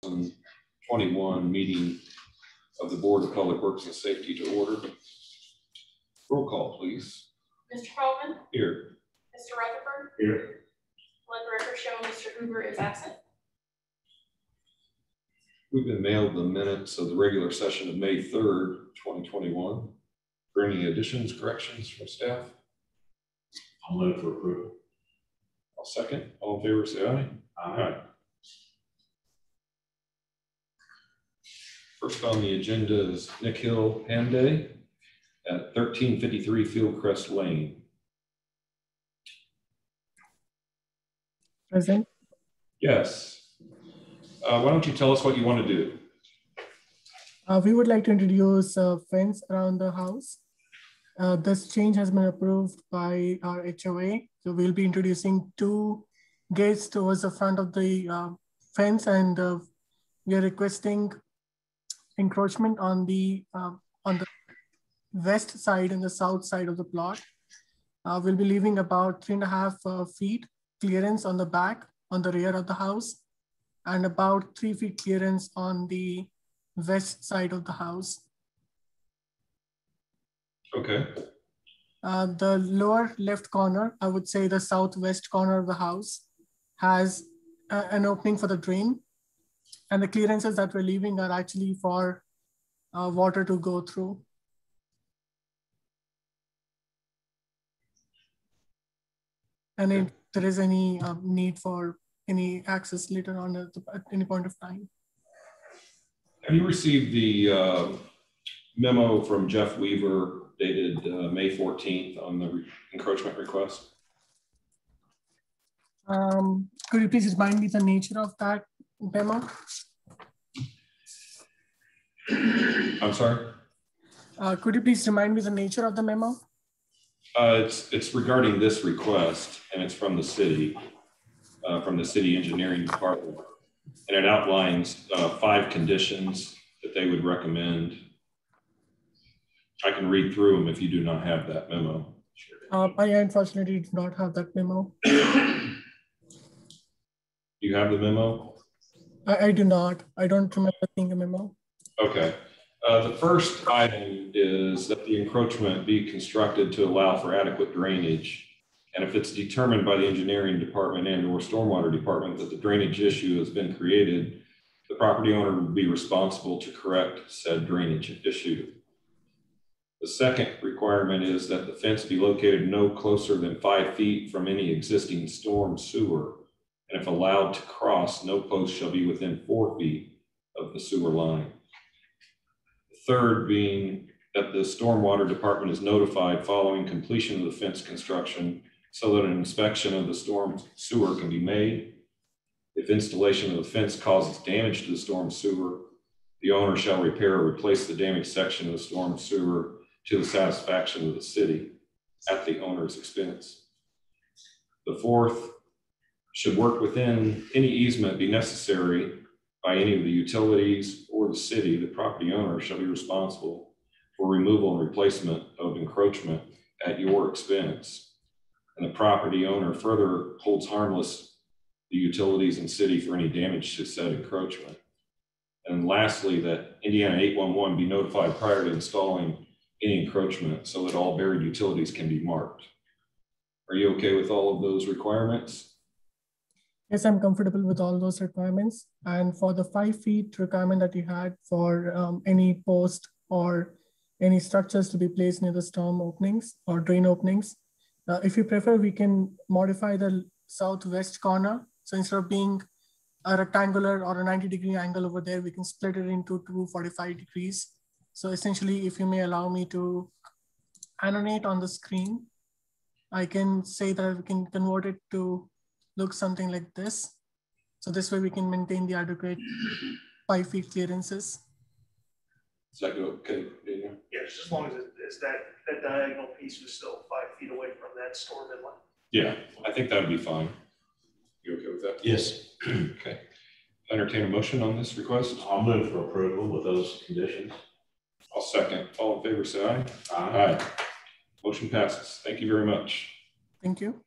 2021 meeting of the Board of Public Works and Safety to order. Roll call, please. Mr. Coleman? Here. Mr. Rutherford? Here. Let the record show Mr. Hoover is absent. We've been mailed the minutes of the regular session of May 3rd, 2021. For any additions, corrections from staff? I'll move for approval. I'll second. All in favor, say aye. Aye. First on the agenda is Nick Hill Ham Day at 1353 FIELDCREST Lane. Present. Yes. Why don't you tell us what you want to do? We would like to introduce a fence around the house. This change has been approved by our HOA. So we'll be introducing 2 gates towards the front of the fence, and we are requesting encroachment on the west side and the south side of the plot. We'll be leaving about 3.5 feet clearance on the back, on the rear of the house, and about 3 feet clearance on the west side of the house. Okay. The lower left corner, I would say the southwest corner of the house, has an opening for the drain. And the clearances that we're leaving are actually for water to go through. And if there is any need for any access later on at any point of time. Have you received the memo from Jeff Weaver dated May 14th on the encroachment request? Could you please remind me the nature of that memo? I'm sorry? Could you please remind me the nature of the memo? It's regarding this request, and it's from the city engineering department. And it outlines 5 conditions that they would recommend. I can read through them if you do not have that memo. I unfortunately do not have that memo. Do you have the memo? I do not. I don't remember seeing a memo. Okay. The first item is that the encroachment be constructed to allow for adequate drainage. And if it's determined by the engineering department and or stormwater department that the drainage issue has been created, the property owner will be responsible to correct said drainage issue. The second requirement is that the fence be located no closer than 5 feet from any existing storm sewer. And if allowed to cross, no post shall be within 4 feet of the sewer line. The third being that the stormwater department is notified following completion of the fence construction so that an inspection of the storm sewer can be made. If installation of the fence causes damage to the storm sewer, the owner shall repair or replace the damaged section of the storm sewer to the satisfaction of the city at the owner's expense. The fourth, should work within any easement be necessary by any of the utilities or the city, the property owner shall be responsible for removal and replacement of encroachment at your expense. And the property owner further holds harmless the utilities and city for any damage to said encroachment. And lastly, that Indiana 811 be notified prior to installing any encroachment so that all buried utilities can be marked. Are you okay with all of those requirements? Yes, I'm comfortable with all those requirements. And for the 5 feet requirement that you had for any post or any structures to be placed near the storm openings or drain openings, if you prefer, we can modify the southwest corner. So instead of being a rectangular or a 90-degree angle over there, we can split it into 2 45 degrees. So essentially, if you may allow me to annotate on the screen, I can say that we can convert it to look something like this. So this way we can maintain the adequate 5 feet clearances. Is that okay, Daniel? Yes, as long as it's that diagonal piece is still 5 feet away from that storm inlet. Yeah, I think that would be fine. You okay with that? Yes. Okay. Entertain a motion on this request. I'll move for approval with those conditions. I'll second. All in favor, say aye. Aye. Aye. Motion passes. Thank you very much. Thank you.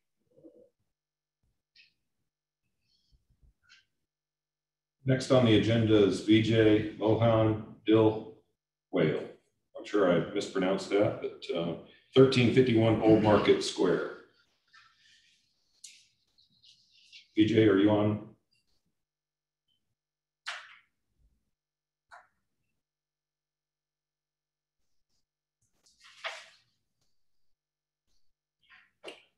Next on the agenda is VJ Mohan Dill Whale. I'm sure I mispronounced that, but 1351 Old Market Square. VJ, are you on?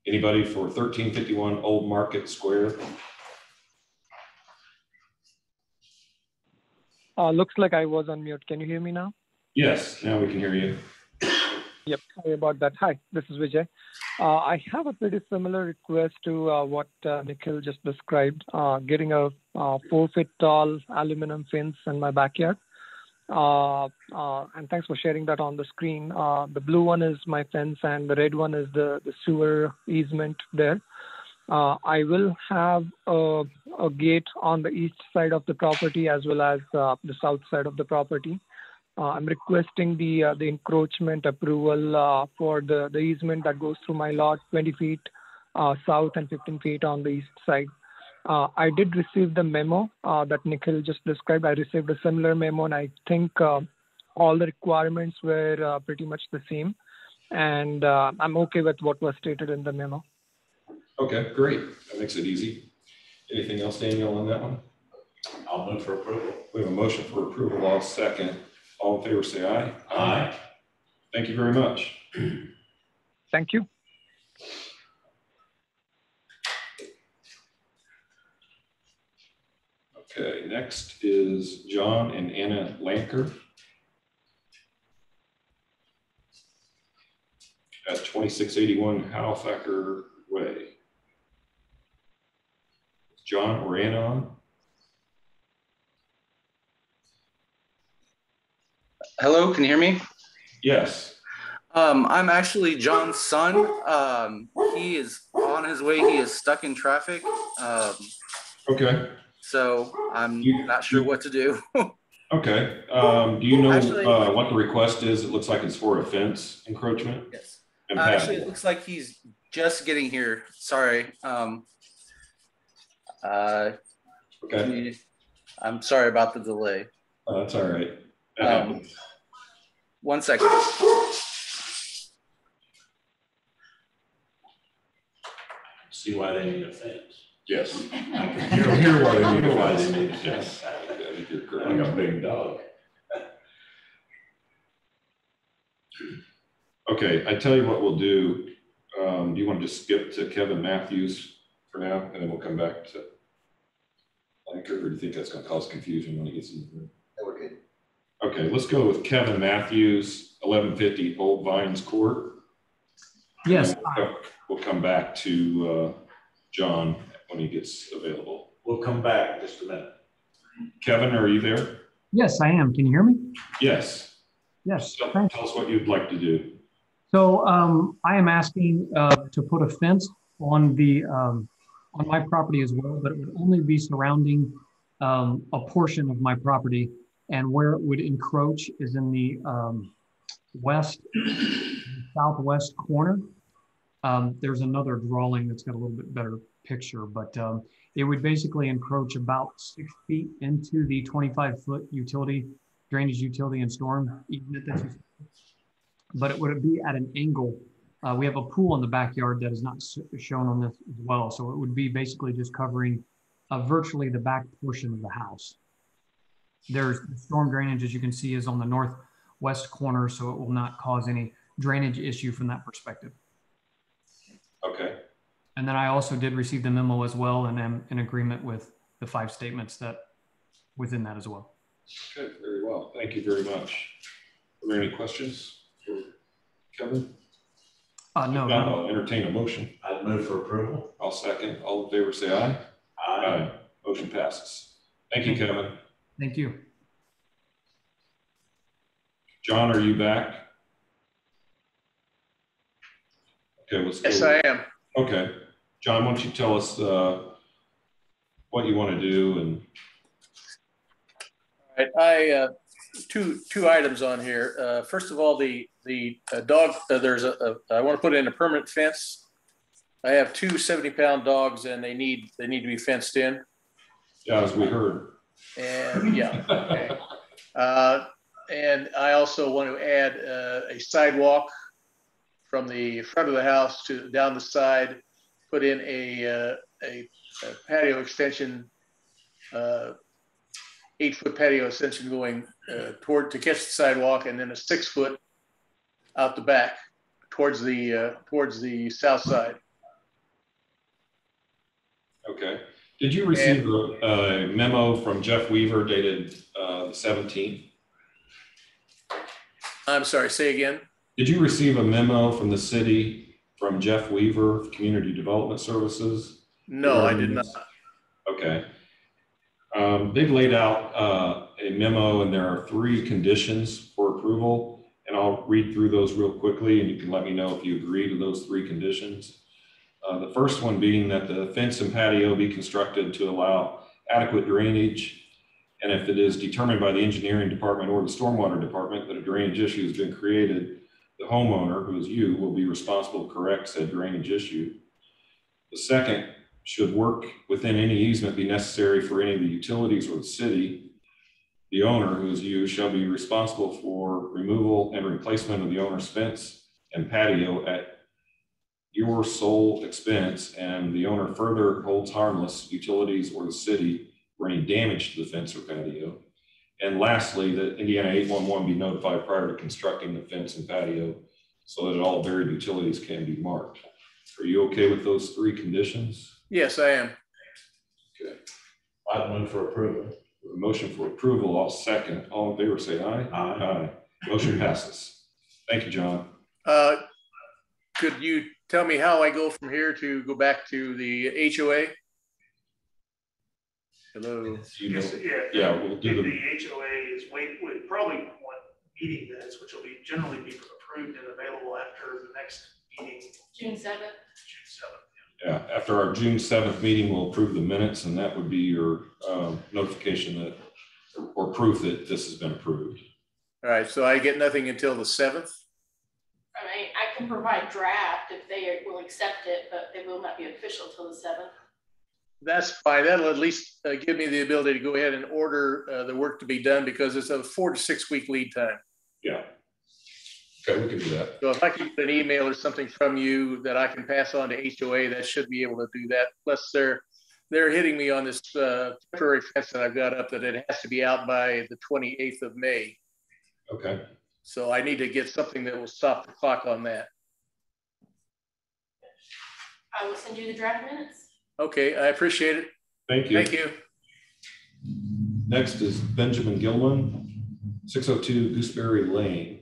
Anybody for 1351 Old Market Square? Looks like I was on mute. Can you hear me now? Yes, now we can hear you. Yep, sorry about that. Hi, this is Vijay. I have a pretty similar request to what Nikhil just described, getting a 4-foot tall aluminum fence in my backyard. And thanks for sharing that on the screen. The blue one is my fence and the red one is the sewer easement there. I will have a gate on the east side of the property as well as the south side of the property. I'm requesting the encroachment approval for the easement that goes through my lot, 20 feet south and 15 feet on the east side. I did receive the memo that Nikhil just described. I received a similar memo, and I think all the requirements were pretty much the same. And I'm okay with what was stated in the memo. Okay, great. That makes it easy. Anything else, Daniel, on that one? I'll move for approval. We have a motion for approval. I'll second. All in favor, say aye. Aye. Thank you very much. Thank you. Okay, next is John and Anna Lanker at 2681 HALFAKER Way. John or Anna on? Hello, can you hear me? Yes. I'm actually John's son. He is on his way. He is stuck in traffic. Okay. So I'm not sure what to do. Okay. Do you know Actually, what the request is? It looks like it's for a fence encroachment. Yes. And Actually, it looks like he's just getting here. Sorry. Okay. I'm sorry about the delay. That's all right. That happens. 1 second. See why they need a fence. Yes. I can hear why they need a fence. Yes. I think you're correct. Like a big dog. Okay, I tell you what we'll do. Do you want to just skip to Kevin Matthews for now, and then we'll come back to Lanker, or do you think that's going to cause confusion when he gets in the room? No, we're good. Okay, let's go with Kevin Matthews, 1150 Old Vines Court. Yes. We'll come back to John when he gets available. We'll come back in just a minute. Kevin, are you there? Yes, I am. Can you hear me? Yes. Yes. So Thanks. tell us what you'd like to do. So I am asking to put a fence on the on my property as well, but it would only be surrounding a portion of my property, and where it would encroach is in the southwest corner. There's another drawing that's got a little bit better picture, but it would basically encroach about 6 feet into the 25-foot drainage utility and storm easement that's used. But it would be at an angle. We have a pool in the backyard that is not shown on this as well. So it would be basically just covering virtually the back portion of the house. There's the storm drainage, as you can see, is on the northwest corner, so it will not cause any drainage issue from that perspective. Okay. And then I also did receive the memo as well, and am in agreement with the 5 statements that within that as well. Good, very well. Thank you very much. Are there any questions for Kevin? No. I'll entertain a motion. I'd move for approval. I'll second. All in favor, say aye. Aye. Motion passes. Thank you, Kevin. Thank you. John, are you back? Okay, let's go. Yes, I am. Okay. John, why don't you tell us what you want to do? And all right, two items on here. First of all, the dog. I want to put in a permanent fence. I have two 70-pound dogs, and they need to be fenced in. yeah, as we heard. And yeah, okay. And I also want to add a sidewalk from the front of the house to down the side, put in a patio extension, 8-foot patio extension going toward to catch the sidewalk, and then a 6-foot out the back towards the south side. Okay. Did you receive a memo from Jeff Weaver dated the 17th? I'm sorry, say again. Did you receive a memo from the city from Jeff Weaver, Community Development Services? No, I did not. Okay. They've laid out a memo, and there are 3 conditions for approval, and I'll read through those real quickly, and you can let me know if you agree to those 3 conditions. The first one being that the fence and patio be constructed to allow adequate drainage, and if it is determined by the engineering department or the stormwater department that a drainage issue has been created, the homeowner, who is you, will be responsible to correct said drainage issue. The second, should work within any easement be necessary for any of the utilities or the city, the owner, who is you, shall be responsible for removal and replacement of the owner's fence and patio at your sole expense, and the owner further holds harmless utilities or the city for any damage to the fence or patio. And lastly, that Indiana 811 be notified prior to constructing the fence and patio so that all buried utilities can be marked. Are you okay with those 3 conditions? Yes, I am. Okay. I'd move for approval. A motion for approval, I'll second. All in favor, say aye. Aye. Motion passes. Thank you, John. Could you tell me how I go from here to go back to the HOA? Hello. You know, Yeah, yeah, we'll do the HOA is probably want meeting minutes, which will be generally be approved and available after the next meeting, June 7th. June 7th. Yeah, after our June 7th meeting, we'll approve the minutes, and that would be your notification that, or proof that this has been approved. All right, so I get nothing until the 7th? I mean, I can provide draft if they will accept it, but they will not be official till the 7th. That's fine. That'll at least give me the ability to go ahead and order the work to be done, because it's a 4 to 6 week lead time. Yeah. Okay, we can do that. So if I can get an email or something from you that I can pass on to HOA, that should be able to do that. Plus they're hitting me on this temporary fence that I've got up, that it has to be out by the 28th of May. Okay. So I need to get something that will stop the clock on that. I will send you the draft minutes. Okay, I appreciate it. Thank you. Thank you. Next is Benjamin Gilman, 602 Gooseberry Lane.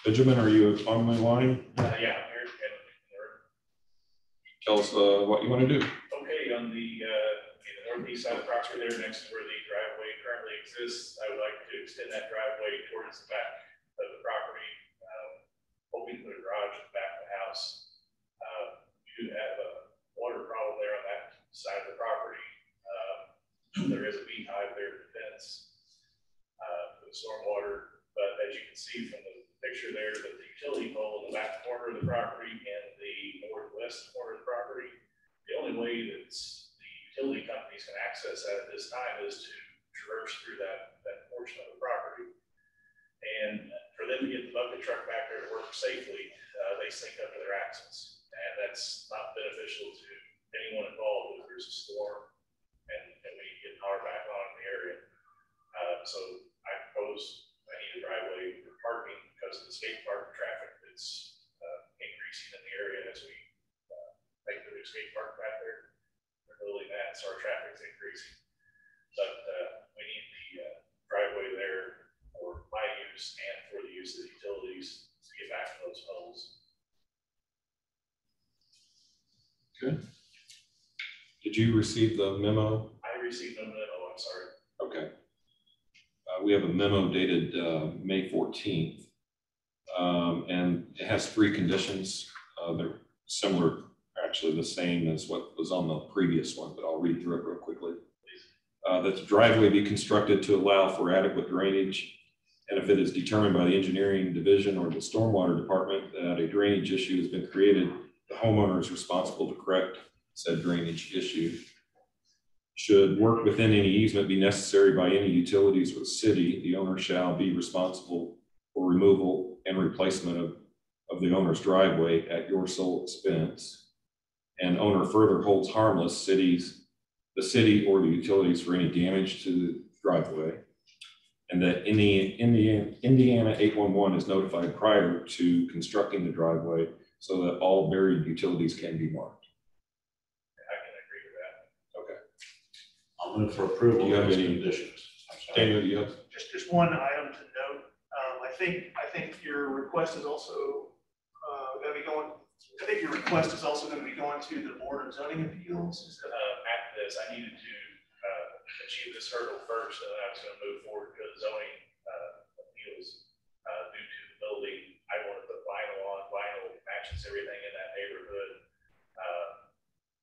Benjamin, are you on my line? Yeah, I'm here. Tell us what you want to do. Okay, on the northeast side of Proxbury there, next to where the driveway currently exists, I would like to extend that driveway towards the back of the property, hoping to put a garage in the back of the house. We do have a water problem there on that side of the property. There is a beehive there at the fence for the stormwater, but as you can see from the picture there, that the utility pole in the back corner of the property and the northwest corner of the property, the only way that the utility companies can access that at this time is to traverse through that portion of the property. And for them to get the bucket truck back there to work safely, they sync up to their access. And that's not beneficial to anyone involved if there's a storm and we get power back on in the area. So I propose I need a driveway for parking because of the skate park traffic that's increasing in the area as we make the new skate park back there. They're building that, so our traffic's increasing. But we need the driveway there for my use and for the use of the utilities to get back to those holes. Good. Did you receive the memo? I received no memo, I'm sorry. Okay. We have a memo dated May 14th, and it has 3 conditions. They're similar, actually the same as what was on the previous one, but I'll read through it real quickly. That the driveway be constructed to allow for adequate drainage, and if it is determined by the engineering division or the stormwater department that a drainage issue has been created, the homeowner is responsible to correct said drainage issue. Should work within any easement be necessary by any utilities or the city, the owner shall be responsible for removal and replacement of the owner's driveway at your sole expense. And owner further holds harmless the city or the utilities for any damage to the driveway. And that Indiana 811 is notified prior to constructing the driveway so that all buried utilities can be marked. I can agree with that. Okay. I'll move for approval. Do you have of those any conditions? Daniel, do you have? Just one item to note. I think your request is also going to be going. I think your request is also going to be going to the Board of Zoning Appeals. Is that After this, I needed to achieve this hurdle first, and then I was going to move forward to the zoning appeals due to the building. I want to put vinyl on. Vinyl matches everything in that neighborhood,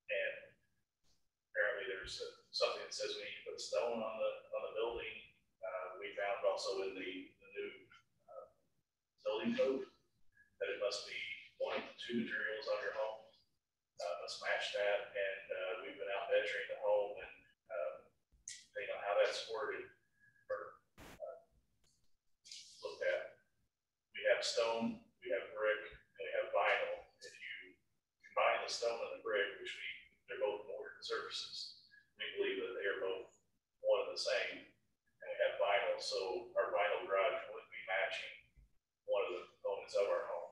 and apparently there's something that says we need to put stone on the building. We found also in the new building code that it must be one of the two materials on your home must match that, and we've been out measuring the home, and depending on how that's worded or looked at, we have stone, we have brick, and we have vinyl. If you combine the stone and the brick, which they're both mortar surfaces, we believe that they are both one and the same, and we have vinyl, so our vinyl garage wouldn't be matching one of the components of our home.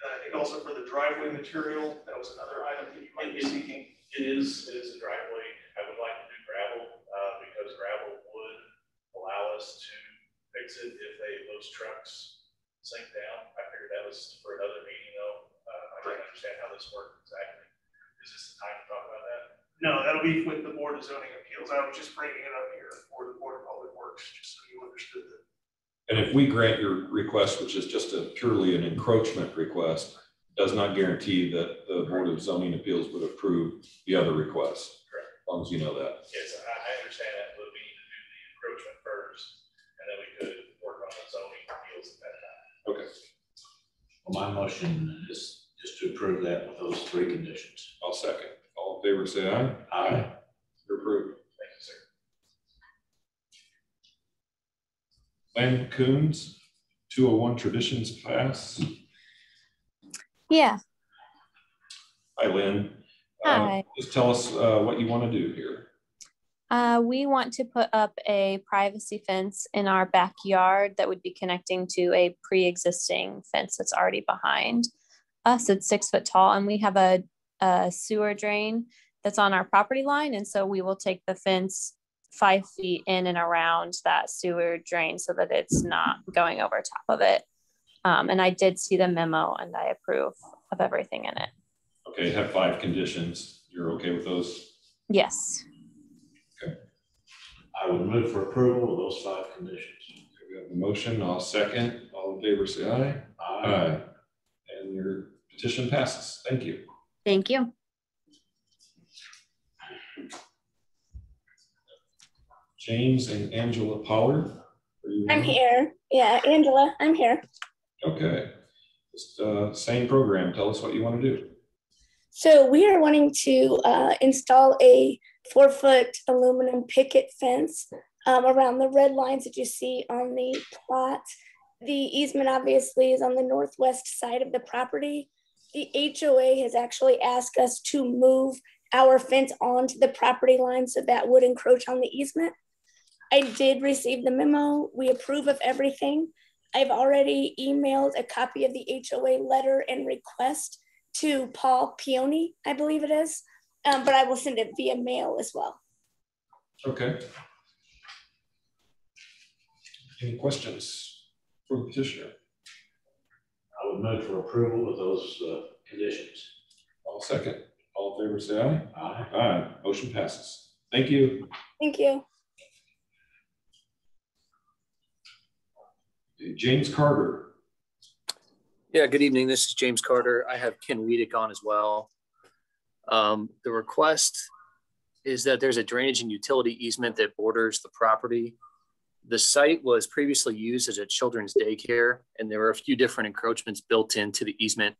I think also for the driveway material, that was another item that you might be seeking. It is a driveway. I would like to do gravel because gravel would allow us to fix it if those trucks sink down. I figured that was for another meeting though. I don't understand how this works exactly. Is this the time to talk about that? No, that'll be with the Board of Zoning Appeals. I was just bringing it up here for the Board of Public Works, just so you understood that. And if we grant your request, which is just purely an encroachment request, does not guarantee that the Board of Zoning Appeals would approve the other request. Correct. As long as you know that. Yes, I understand that, but we need to do the encroachment first, and then we could work on the zoning appeals at that time. Okay. Well, my motion is just to approve that with those three conditions. I'll second. All in favor, say aye. Aye. You're approved. Thank you, sir. Len Coons, 201 Traditions Pass. Yeah. Hi, Lynn. Hi. Just tell us what you want to do here. We want to put up a privacy fence in our backyard that would be connecting to a pre-existing fence that's already behind us. It's 6 foot tall, and we have a sewer drain that's on our property line. And so we will take the fence 5 feet in and around that sewer drain so that it's not going over top of it. And I did see the memo and I approve of everything in it. Okay, have 5 conditions. You're okay with those? Yes. Okay. I would move for approval of those 5 conditions. Okay, we have a motion. I'll second. All in favor, say aye. Aye. And your petition passes. Thank you. Thank you. James and Angela Pollard. I'm here. Yeah, Angela, I'm here. Okay. Just same program. Tell us what you want to do. So we are wanting to install a 4-foot aluminum picket fence around the red lines that you see on the plot. The easement obviously is on the northwest side of the property. The HOA has actually asked us to move our fence onto the property line, so that would encroach on the easement. I did receive the memo. We approve of everything. I've already emailed a copy of the HOA letter and request to Paul Peony, I believe it is, but I will send it via mail as well. Okay. Any questions for the petitioner? I would move for approval of those conditions. I'll second. All in favor, say aye. Aye. Aye. Motion passes. Thank you. Thank you. James Carter. Yeah, good evening. This is James Carter. I have Ken Wiedek on as well. The request is that there's a drainage and utility easement that borders the property. The site was previously used as a children's daycare, and there were a few different encroachments built into the easement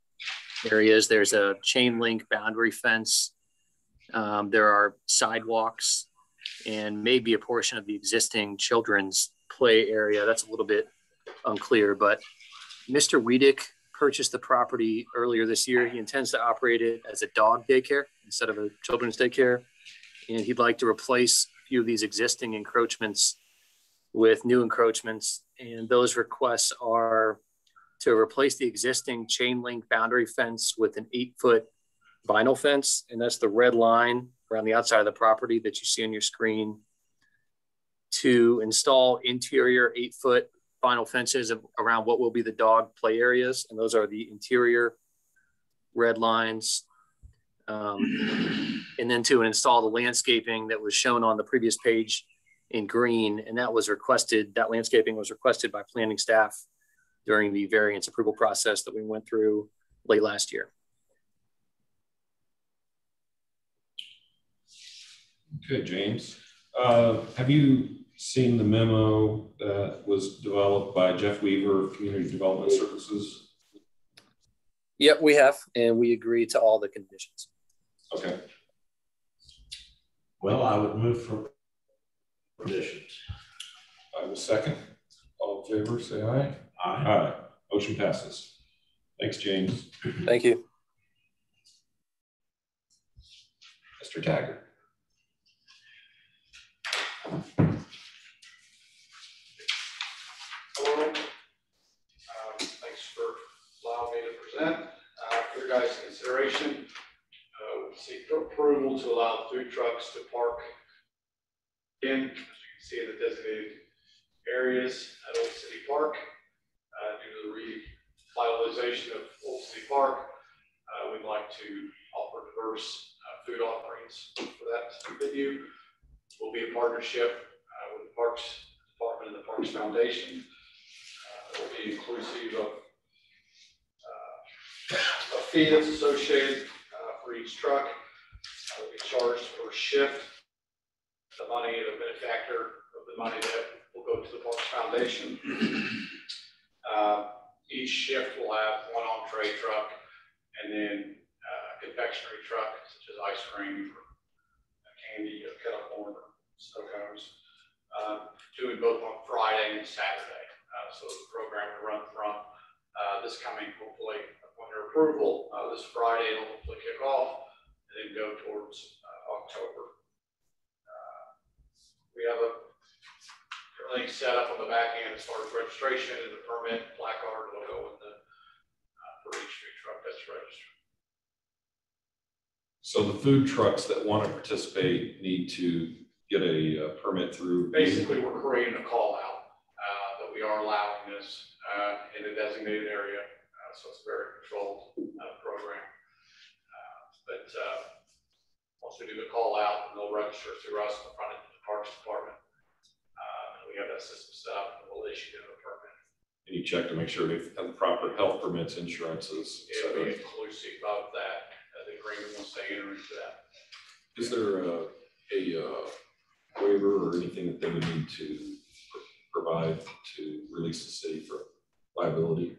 areas. There's a chain link boundary fence There are sidewalks and maybe a portion of the existing children's play area. That's a little bit unclear, but Mr. Wiedek purchased the property earlier this year. He intends to operate it as a dog daycare instead of a children's daycare. And he'd like to replace a few of these existing encroachments with new encroachments. And those requests are to replace the existing chain link boundary fence with an 8-foot vinyl fence. And that's the red line around the outside of the property that you see on your screen. To install interior 8-foot vinyl fences around what will be the dog play areas. And those are the interior red lines. And then to install the landscaping that was shown on the previous page in green. And that was requested, that landscaping was requested by planning staff during the variance approval process that we went through late last year. Okay, James. Have you seen the memo that was developed by Jeff Weaver of Community Development Services? Yep, we have, and we agree to all the conditions. Okay. Well, I would move for conditions. I will second. All in favor, say aye. Aye. Aye. Motion passes. Thanks, James. Thank you. Mr. Taggart. Hello. Thanks for allowing me to present. For your guys' consideration, we seek approval to allow food trucks to park in, as you can see, in the designated areas at Old City Park. Due to the revitalization of Old City Park, we'd like to offer diverse food offerings for that venue. We'll be a partnership with the Parks Department and the Parks Foundation. It will be inclusive of a fee that's associated for each truck. Will be charged per shift. The money, the benefactor of the money that will go to the Parks Foundation. Each shift will have one entree truck and then a confectionery truck, such as ice cream, or candy, or kettle corn, or snow cones. Doing both on Friday and Saturday. So the program will run from this coming, hopefully, upon your approval, this Friday it'll hopefully kick off and then go towards October. We have everything set up on the back end as far as registration and the permit placard will go in the for each food truck that's registered. So the food trucks that want to participate need to get a permit through. Basically, we're creating a call out that we are allowing this in a designated area, so it's a very controlled program. But once we do the call out, they'll register through us in the front of the Parks Department. We have that system set up, and we'll issue them a permit. And you check to make sure they have the proper health permits, insurances. It'll be inclusive of that. The agreement will say enter into that. Is there a waiver or anything that they would need to provide to release the city for liability?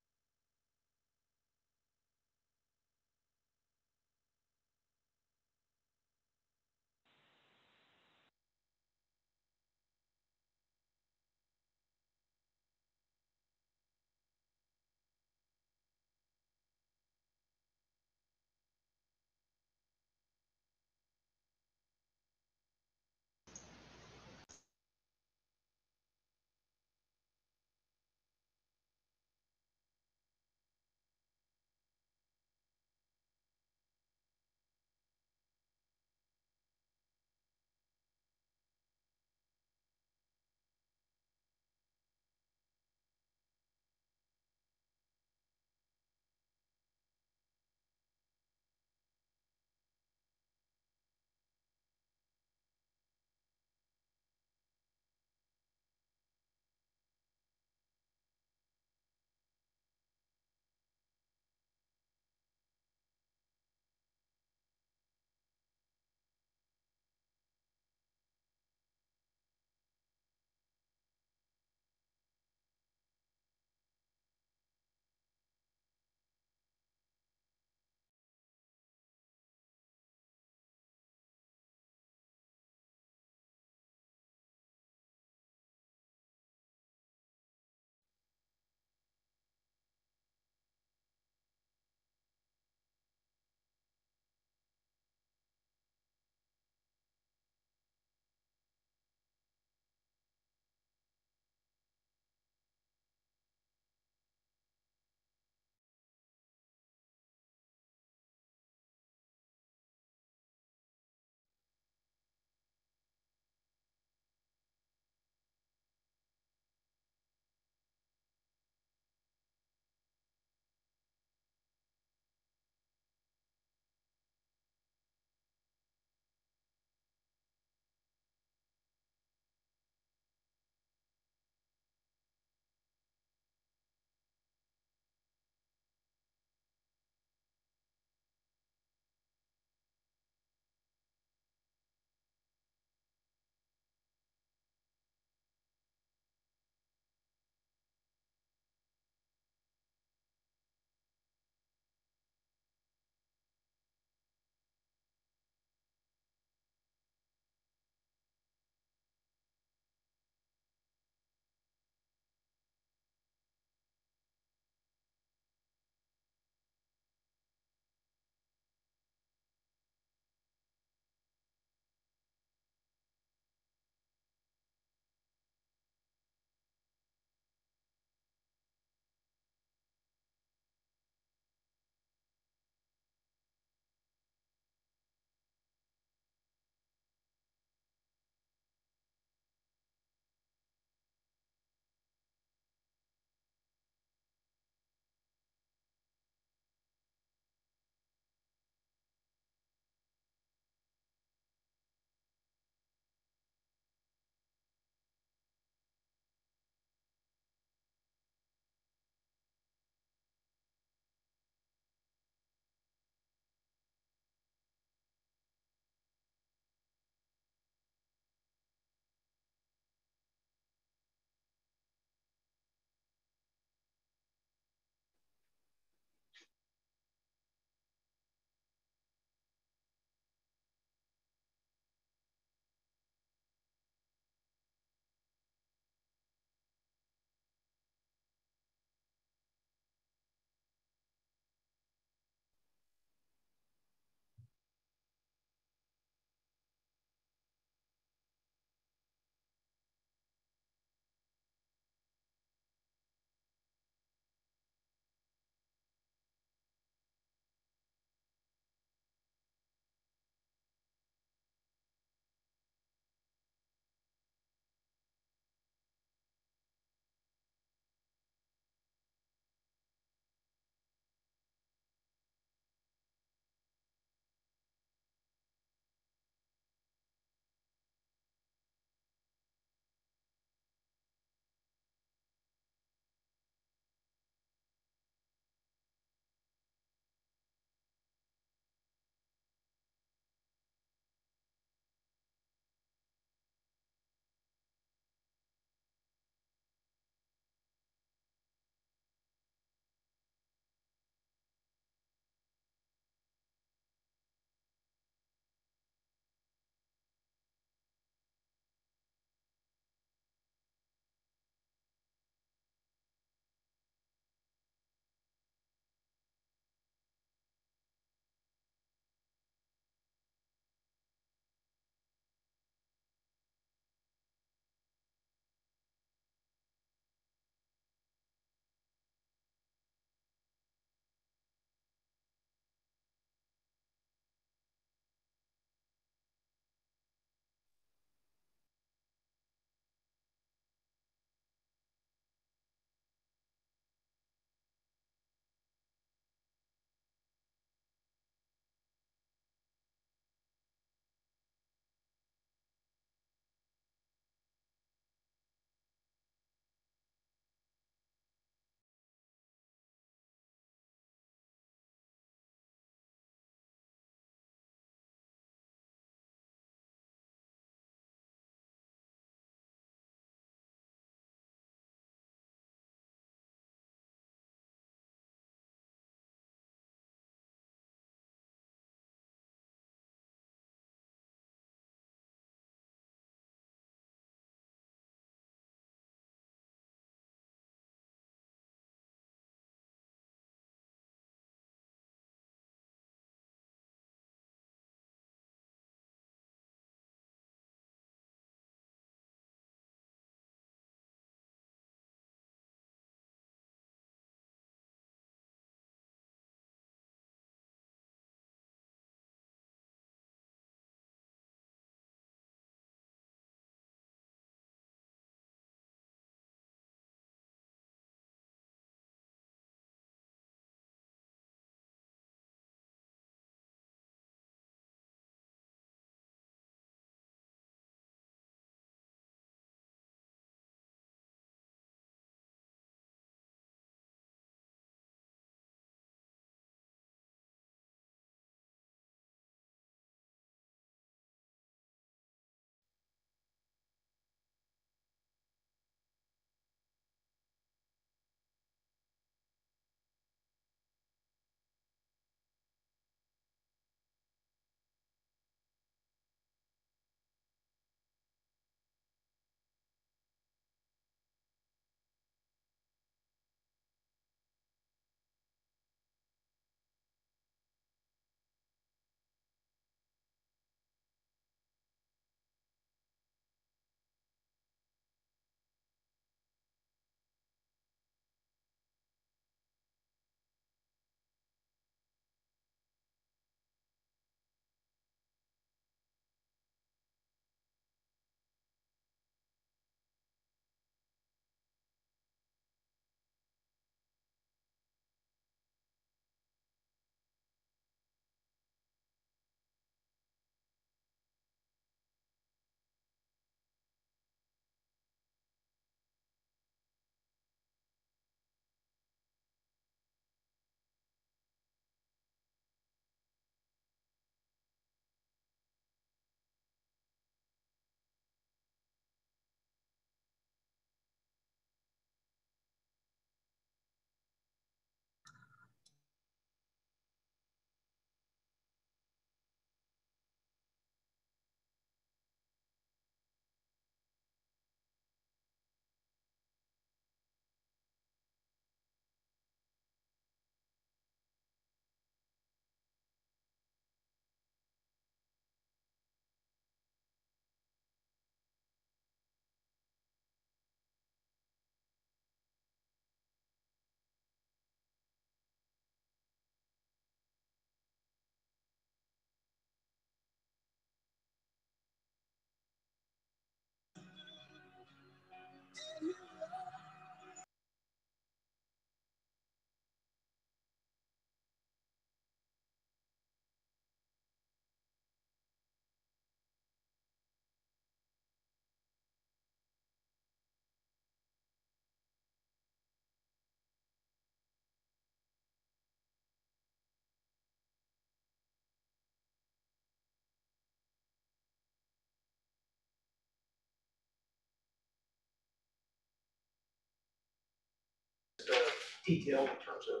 detailed in terms of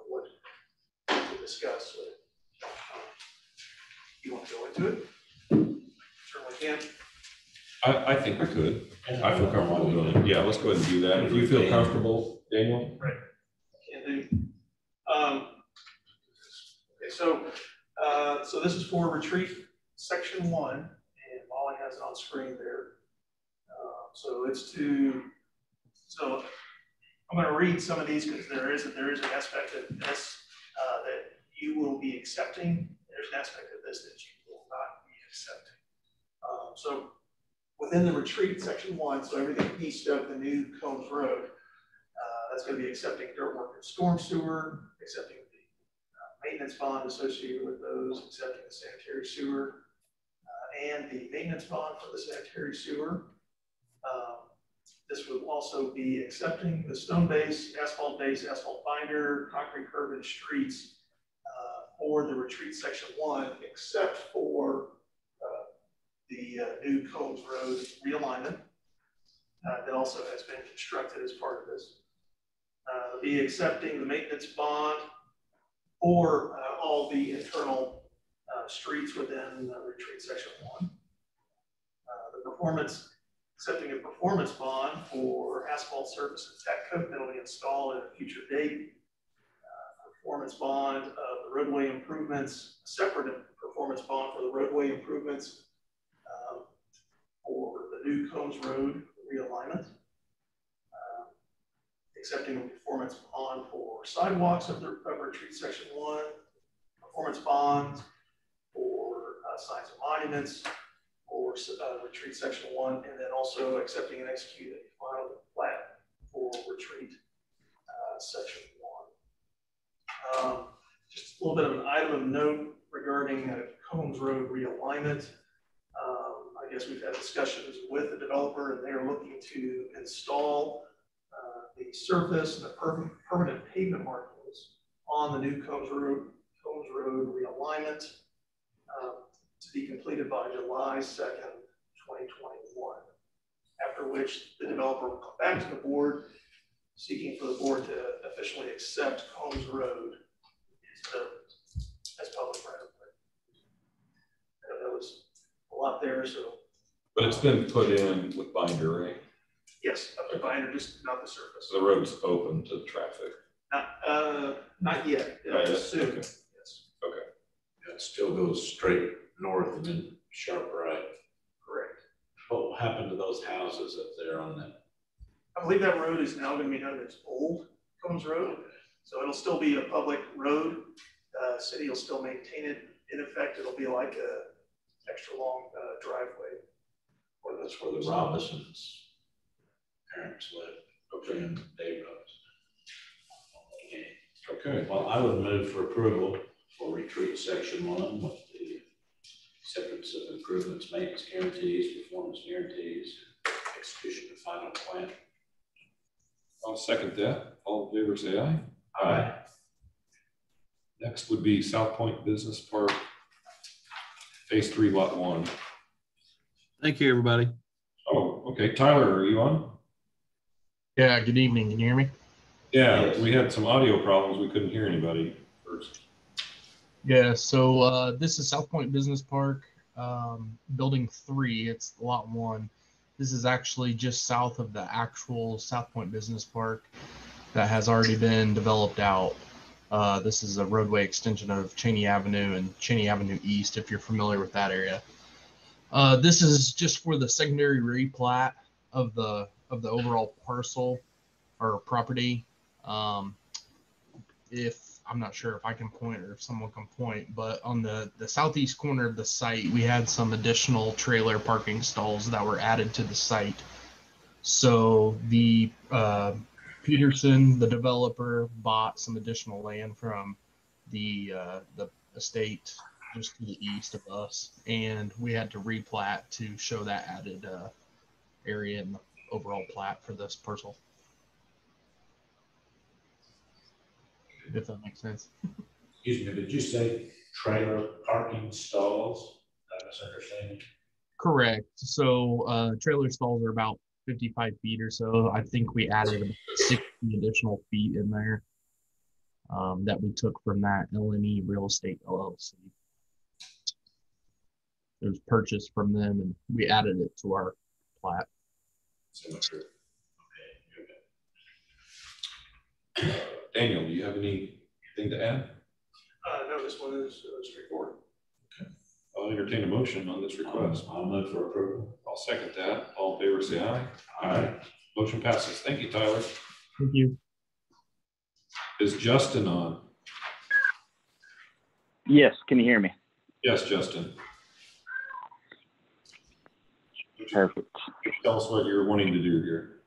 what to discuss. You want to go into it? Certainly can. I think we could. I feel comfortable doing it. Yeah, let's go ahead and do that. If you feel comfortable, Daniel. Right. Can do. Okay, so this is for retreat section 1, and Molly has it on screen there. So I'm going to read some of these because there is an aspect of this that you will be accepting. There's an aspect of this that you will not be accepting. So within the retreat section 1, so everything east of the new Combs Road, that's going to be accepting dirt work and storm sewer, accepting the maintenance bond associated with those, accepting the sanitary sewer, and the maintenance bond for the sanitary sewer. This would also be accepting the stone base, asphalt binder, concrete curb and streets for the retreat section 1, except for the new Combs Road realignment that also has been constructed as part of this. Be accepting the maintenance bond for all the internal streets within retreat section 1. Accepting a performance bond for asphalt surface and tack coat that will be installed at a future date. Performance bond of the roadway improvements, separate performance bond for the roadway improvements for the new Combs Road realignment. Accepting a performance bond for sidewalks of retreat section 1, performance bonds for signs and monuments for retreat section 1, and then also accepting and executing a final plat for retreat section 1. Just a little bit of an item of note regarding Combs Road realignment. I guess we've had discussions with the developer, and they're looking to install the surface and the permanent pavement markings on the new Combs Road realignment to be completed by July 2nd, 2021. After which the developer will come back to the board, seeking for the board to officially accept Combs Road as public right of way. That was a lot there, so. But it's been put in with binder, right? Yes, up to binder, just not the surface. So the road's open to traffic. Not yet. Soon. Okay. Yes. Okay. It still goes straight north and then sharp right. Correct. What will happen to those houses up there on that? I believe that road is now going to be known as Old Combs Road. So it'll still be a public road. City will still maintain it. In effect, it'll be like a extra long driveway. Or that's where the Robinsons' parents live. Okay. And Dave Robinson. Okay. Well, I would move for approval for retreat section 1 with the acceptance of improvements, maintenance guarantees, performance guarantees, execution of final plan. I'll second that. All in favor, say aye. Aye. Next would be SouthPoint Business Park, Phase 3, Lot 1. Thank you, everybody. Oh, okay. Tyler, are you on? Yeah, good evening. Can you hear me? Yeah, Yes. We had some audio problems. We couldn't hear anybody first. Yeah, so this is SouthPoint Business Park, Building 3. It's Lot 1. This is actually just south of the actual SouthPoint Business Park that has already been developed out. This is a roadway extension of Cheney Avenue and Cheney Avenue East, if you're familiar with that area. This is just for the secondary replat of the overall parcel or property. If I'm not sure if I can point or if someone can point, but on the southeast corner of the site, we had some additional trailer parking stalls that were added to the site. So the Peterson, the developer, bought some additional land from the estate just to the east of us, and we had to replat to show that added area in the overall plat for this parcel. If that makes sense. Excuse me, did you say trailer parking stalls? Did I misunderstand? Correct. So trailer stalls are about 55 feet or so. I think we added about 60 additional feet in there that we took from that LNE Real Estate LLC. It was purchased from them, and we added it to our plat. So much. Daniel, do you have anything to add? No, this one is straightforward. Okay. I'll entertain a motion on this request. I'll move for approval. I'll second that. All in favor, say aye. Aye. Motion passes. Thank you, Tyler. Thank you. Is Justin on? Yes, can you hear me? Yes, Justin. Perfect. Tell us what you're wanting to do here.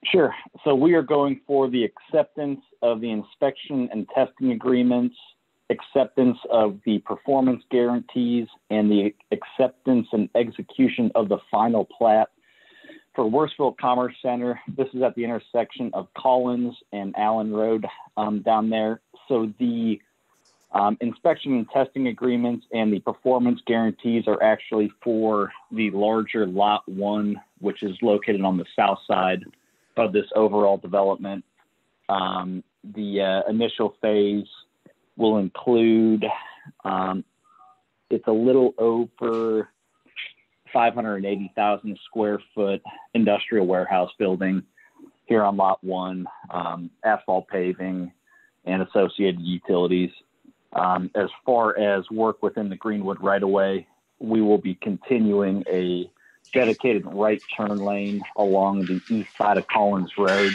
Sure. So we are going for the acceptance of the inspection and testing agreements, acceptance of the performance guarantees, and the acceptance and execution of the final plat for WORTHSVILLE Commerce Center. This is at the intersection of Collins and Allen Road down there. So the inspection and testing agreements and the performance guarantees are actually for the larger Lot 1, which is located on the south side of this overall development. The initial phase will include, it's a little over 580,000 square foot industrial warehouse building here on Lot 1, asphalt paving and associated utilities. As far as work within the Greenwood right-of-way, we will be continuing a dedicated right turn lane along the east side of Collins Road,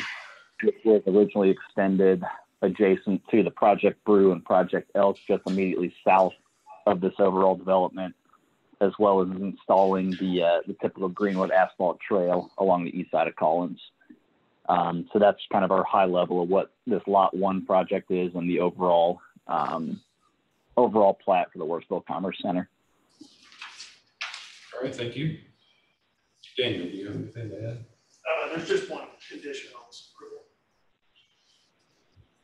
which was originally extended adjacent to the Project Brew and Project Elk, just immediately south of this overall development, as well as installing the typical Greenwood asphalt trail along the east side of Collins. So that's kind of our high level of what this Lot 1 project is and the overall plat for the WORTHSVILLE Commerce Center. All right, thank you. Daniel, do you have anything to add? There's just one condition on this approval.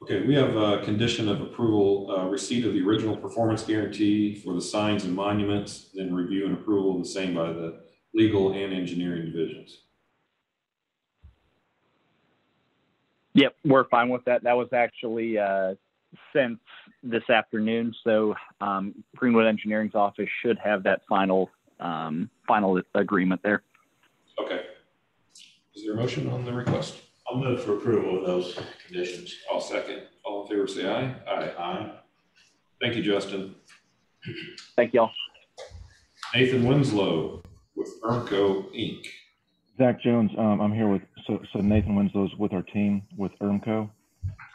Okay, we have a condition of approval, receipt of the original performance guarantee for the signs and monuments, then review and approval of the same by the legal and engineering divisions. Yep, we're fine with that. That was actually sent this afternoon, so Greenwood Engineering's office should have that final agreement there. Okay. Is there a motion on the request? I'll move for approval of those conditions. I'll second. All in favor, say aye. Aye. Aye. Thank you, Justin. Thank y'all. Nathan Winslow with ERMCO Inc. Zach Jones, I'm here with, so Nathan Winslow's with our team with ERMCO.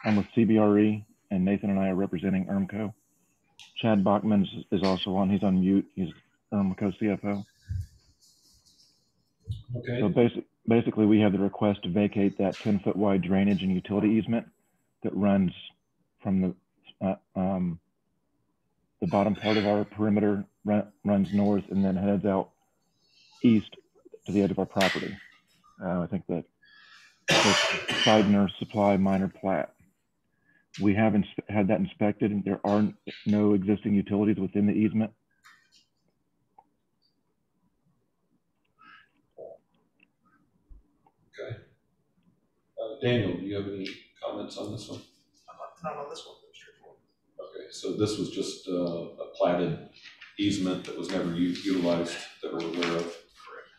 I'm with CBRE, and Nathan and I are representing ERMCO. Chad Bachman is also on. He's on mute. He's ERMCO CFO. Okay. So basically, we have the request to vacate that 10-foot wide drainage and utility easement that runs from the bottom part of our perimeter, runs north, and then heads out east to the edge of our property. I think that Seidner Supply minor plat. We haven't had that inspected, and there are no existing utilities within the easement. Okay. Daniel, do you have any comments on this one? Not on this one. Okay, so this was just a platted easement that was never utilized that we're aware of. Correct.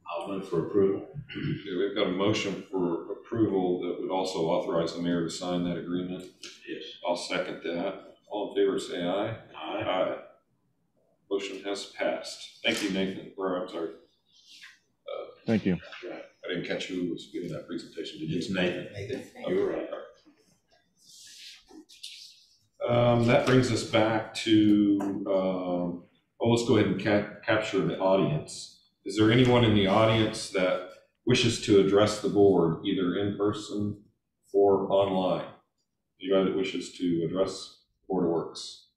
I'll move for approval. Okay, we've got a motion for approval that would also authorize the mayor to sign that agreement. Yes. I'll second that. All in favor, say aye. Aye. Aye. Motion has passed. Thank you, Nathan. Or I'm sorry. Thank you. I didn't catch who was giving that presentation. Did you? It's Nathan. You were right. That brings us back to, let's go ahead and capture the audience. Is there anyone in the audience that wishes to address the board, either in person or online? Anybody that wishes to address Board of Works?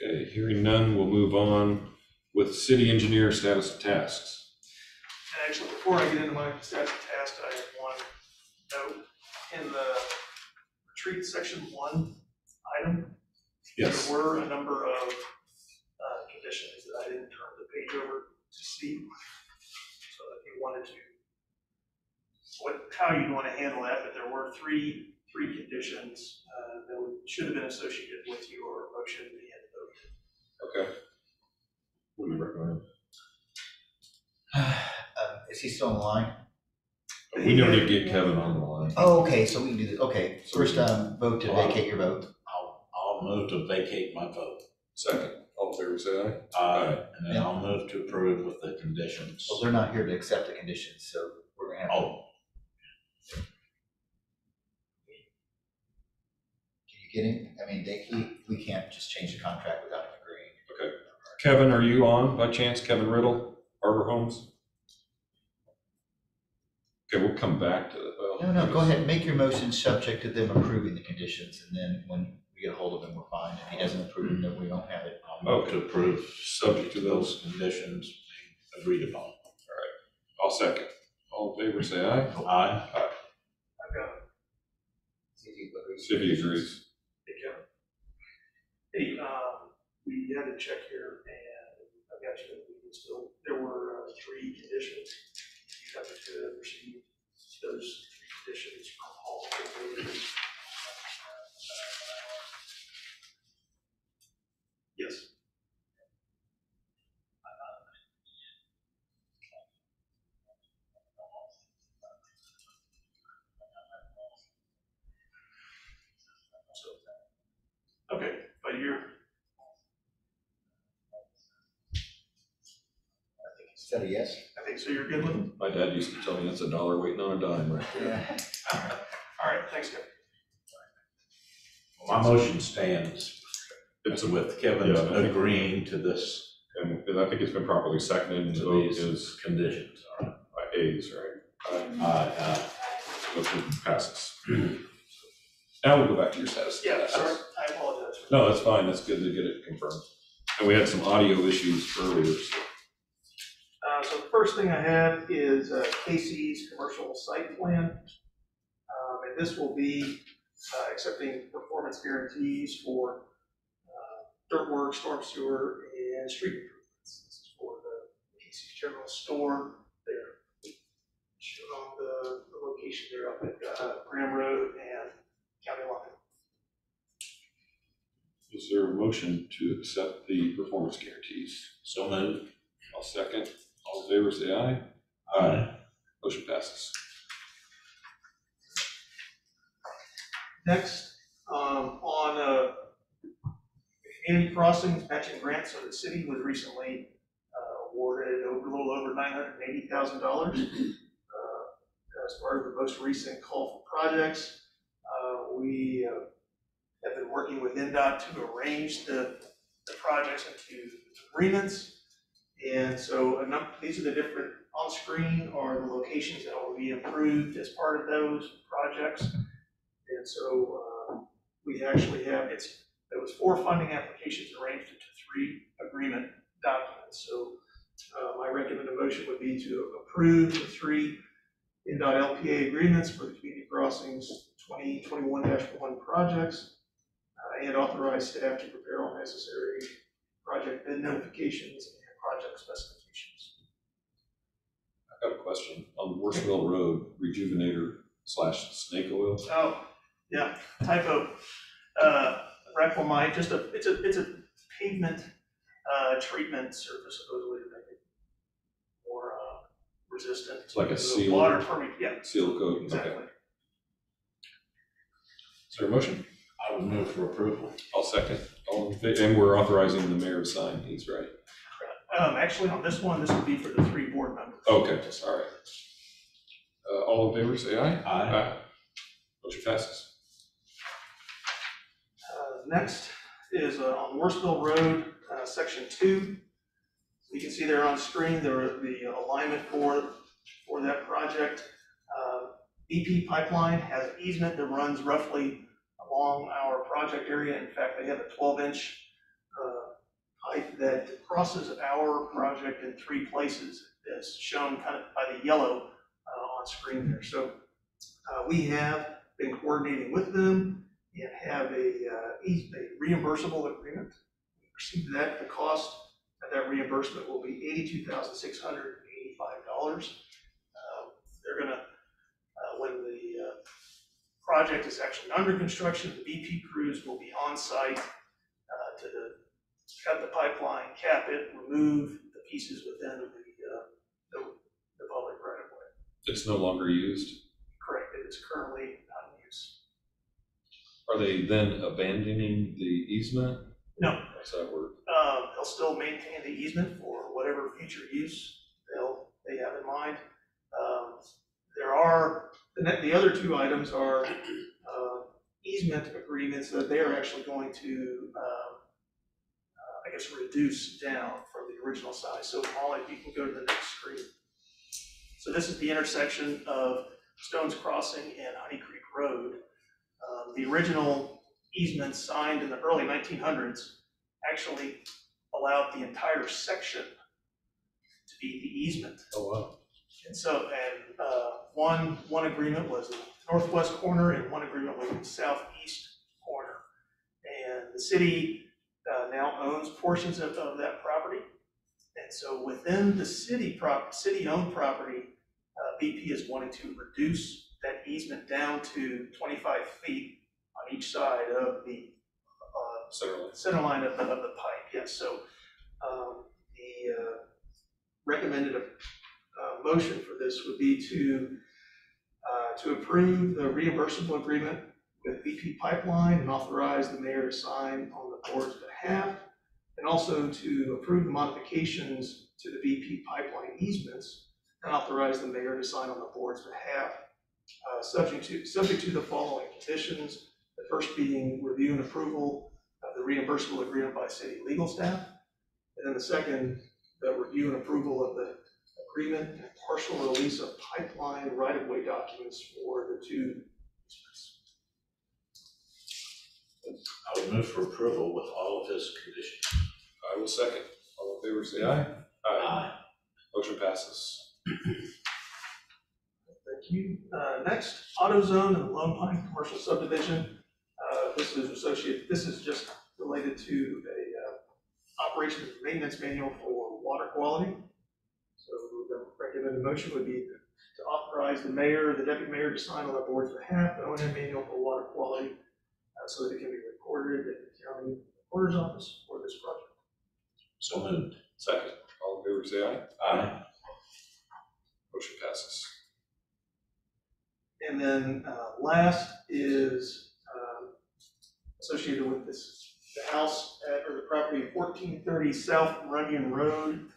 Okay, hearing none, we'll move on with city engineer status of tasks. And actually, before I get into my status of task, I have one note in the retreat section 1 item. Yes. There were a number of page over to see. So if you wanted to, how you want to handle that, but there were three conditions that should have been associated with your motion and vote. Okay. What do you recommend? Is he still on the line? We never did get Kevin on the line. Oh, okay, so we can do this. Okay, first vote to vacate your vote. I'll move to vacate my vote. Second. All in favor, say aye. Aye. And then I'll move to approve with the conditions. Well, they're not here to accept the conditions, so we're gonna have. Oh. Can you get him? I mean, we can't just change the contract without him agreeing. Okay. Kevin, are you on by chance? Kevin Riddle, Arbor Homes? Okay, we'll come back to that. Well, no, go ahead, make your motion subject to them approving the conditions, and then when we get a hold of him, we're fine. If he doesn't approve them, then we don't have it. I'll move to approve subject to those conditions being agreed upon. All right, I'll second. All in favor, say aye. Aye. I've got it. See if he agrees. Hey, Kevin. Hey, we had to check here, and I've got you. There were three conditions. You have to receive those conditions from all the voters. Yes. Okay, but you're. Is that a yes? I think so. You're good with them? My dad used to tell me that's $1 waiting on a dime right there. Yeah. All right, thanks, Kevin. My motion stands. It's with Kevin agreeing to this. And I think it's been properly seconded and to vote these is conditions. by A's, right? Aye. Motion passes. Now we'll go back to your status. Yeah, sorry, I apologize. No, that's fine. That's good to get it confirmed. And we had some audio issues earlier. So the first thing I have is Casey's commercial site plan. And this will be accepting performance guarantees for dirt work, storm sewer, and street improvements. This is for the Casey's General Store there. Shown on the location there up at Graham Road and County Line. Is there a motion to accept the performance guarantees? So moved. I'll second. All in favor, say aye. Aye. Motion passes. Next, on community crossings matching grants, so the city was recently awarded a little over $980,000 as part of the most recent call for projects. We have been working with NDOT to arrange the projects into agreements. And so these are the different, on screen are the locations that will be improved as part of those projects. And so we actually have, there was 4 funding applications arranged into 3 agreement documents. So my recommended motion would be to approve the 3 NDOT LPA agreements for the community crossings 2021-1 projects and authorize staff to prepare all necessary project bid notifications and project specifications. I've got a question. On WORTHSVILLE Road, rejuvenator/snake oil. Oh, yeah, typo. Rapamide, it's a pavement treatment surface supposedly to make it more resistant. It's like a seal. Water permeate, yeah. Seal coat. Exactly. Okay. Is there a motion? I would move for approval. I'll second. And we're authorizing the mayor to sign these, right? Actually, on this one, this would be for the 3 board members. Okay, all right. All in favor, say aye. Aye. Motion passes. Next is on WORTHSVILLE Road, section 2. You can see there on screen the alignment for that project. BP Pipeline has an easement that runs roughly along our project area. In fact, they have a 12-inch pipe that crosses our project in 3 places, as shown kind of by the yellow on screen there. So we have been coordinating with them and have a reimbursable agreement. We received that. The cost and that reimbursement will be $82,685. They're gonna, when the project is actually under construction, the BP crews will be on site to cut the pipeline, cap it, remove the pieces within the public right of way. It's no longer used? Correct, it is currently not in use. Are they then abandoning the easement? No. How does that work? They'll still maintain the easement for whatever future use they have in mind. There are, the other two items are easement agreements that they are actually going to, I guess, reduce down from the original size. So Molly, if you can go to the next screen. So this is the intersection of Stones Crossing and Honey Creek Road. The original easement signed in the early 1900s actually allowed the entire section to be the easement. Oh, wow. And so, one agreement was the northwest corner and one agreement was the southeast corner. And the city now owns portions of that property. And so within the city-owned property, BP is wanting to reduce that easement down to 25 feet on each side of the center line of the pipe. Yes, so the recommended motion for this would be to approve the reimbursable agreement with BP Pipeline and authorize the mayor to sign on the board's behalf, and also to approve the modifications to the BP Pipeline easements and authorize the mayor to sign on the board's behalf, subject to the following conditions. The first being review and approval of the reimbursable agreement by city legal staff, and then the second, the review and approval of the agreement and partial release of pipeline right-of-way documents for the two easements. I would move for approval with all of his conditions. I will second. All in favor, say aye. Aye. Motion passes. Thank you. Next, AUTOZONE and Lone Pine Commercial Subdivision. This is just related to a operations and maintenance manual for water quality. So the recommended motion would be to authorize the mayor, the deputy mayor to sign on the board's behalf, the O&M manual for water quality, so that it can be recorded at the county recorder's office for this project. So moved. Second. All in favor, say aye. Aye. Motion passes. And then last is associated with the house or the property at 1430 South Runyon Road.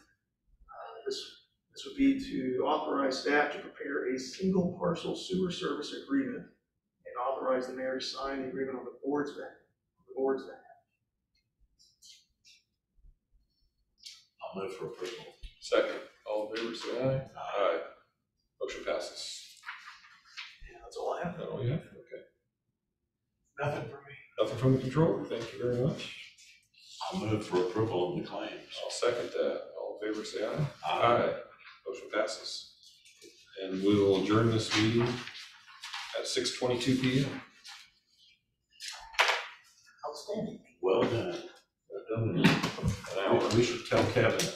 This would be to authorize staff to prepare a single parcel sewer service agreement and authorize the mayor to sign the agreement on the board's behalf. I'll move for approval. Second. All in favor, say aye. Aye. Motion passes. Yeah, that's all I have. That all you have? Okay. Nothing for me. Nothing from the controller. Thank you very much. I'll move for approval of the claims. I'll second that. All in favor, say aye. Aye. Motion passes. And we will adjourn this meeting at 6:22 p.m. Outstanding. Well done. An hour. We should tell Kevin